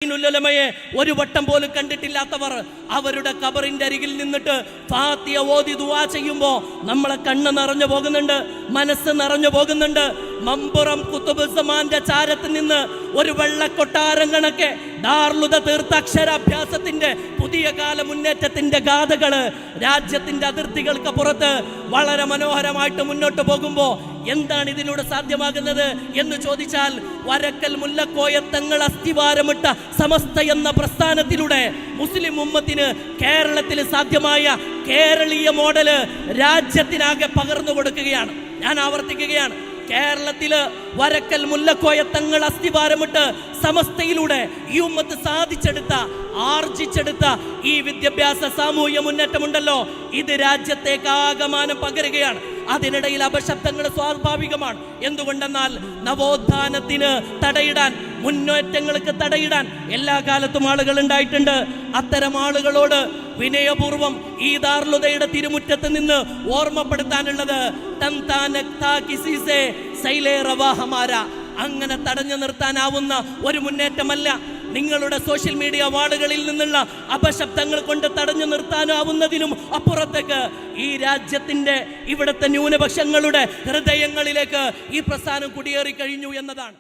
യെ ഒരു വട്ടം പോലും കണ്ടിട്ടില്ലാത്തവർ അവരുടെ ഖബറിന്റെ അരികിൽ നിന്നിട്ട് ഫാത്തിഹ ഓതി ദുആ ചെയ്യുമ്പോൾ നമ്മളെ കണ്ണ് നിറഞ്ഞു പോകുന്നുണ്ട്, മനസ്സ് നിറഞ്ഞു പോകുന്നുണ്ട്. മമ്പുറം കുത്തുബുസ്സമാന്റെ ചാരത്ത് നിന്ന് ഒരു വെള്ളക്കൊട്ടാരം കണക്കെ ദാർലുദ തീർത്ത അക്ഷരാഭ്യാസത്തിന്റെ പുതിയ കാല മുന്നേറ്റത്തിന്റെ ഗാഥകള് രാജ്യത്തിന്റെ അതിർത്തികൾക്ക് പുറത്ത് വളരെ മനോഹരമായിട്ട് മുന്നോട്ട് പോകുമ്പോൾ എന്താണ് ഇതിലൂടെ സാധ്യമാകുന്നത് എന്ന് ചോദിച്ചാൽ, വരക്കൽ മുല്ലക്കോയ തങ്ങൾ അസ്ഥിവാരമിട്ട സമസ്ത എന്ന പ്രസ്ഥാനത്തിലൂടെ മുസ്ലിം ഉമ്മത്തിന് കേരളത്തിൽ സാധ്യമായ കേരളീയ മോഡല് രാജ്യത്തിനാകെ പകർന്നു കൊടുക്കുകയാണ്. ഞാൻ ആവർത്തിക്കുകയാണ്, കേരളത്തില് വരക്കൽ മുല്ലക്കോയ തങ്ങൾ അസ്ഥിവാരമിട്ട് സമസ്തയിലൂടെ ഈ ഉമ്മത്ത് സാധിച്ചെടുത്ത ആർജിച്ചെടുത്ത ഈ വിദ്യാഭ്യാസ സാമൂഹ്യ മുന്നേറ്റമുണ്ടല്ലോ, ഇത് രാജ്യത്തേക്ക് ആകമാനം പകരുകയാണ്. അതിനിടയിൽ അപശബ്ദങ്ങൾ സ്വാഭാവികമാണ്. എന്തുകൊണ്ടെന്നാൽ നവോത്ഥാനത്തിന് തടയിടാൻ, മുന്നേറ്റങ്ങൾക്ക് തടയിടാൻ എല്ലാ കാലത്തും ആളുകൾ ഉണ്ടായിട്ടുണ്ട്. അത്തരം ആളുകളോട് വിനയപൂർവം ഈ ദാർലുദയുടെ തിരുമുറ്റത്ത് നിന്ന് ഓർമ്മപ്പെടുത്താനുള്ളത് അങ്ങനെ തടഞ്ഞു നിർത്താനാവുന്ന ഒരു മുന്നേറ്റമല്ല. നിങ്ങളുടെ സോഷ്യൽ മീഡിയ വാളുകളിൽ നിന്നുള്ള അപശബ്ദങ്ങൾ കൊണ്ട് തടഞ്ഞു നിർത്താനാവുന്നതിനും അപ്പുറത്തേക്ക് ഈ രാജ്യത്തിന്റെ ഇവിടുത്തെ ന്യൂനപക്ഷങ്ങളുടെ ഹൃദയങ്ങളിലേക്ക് ഈ പ്രസ്ഥാനം കുടിയേറി കഴിഞ്ഞു എന്നതാണ്.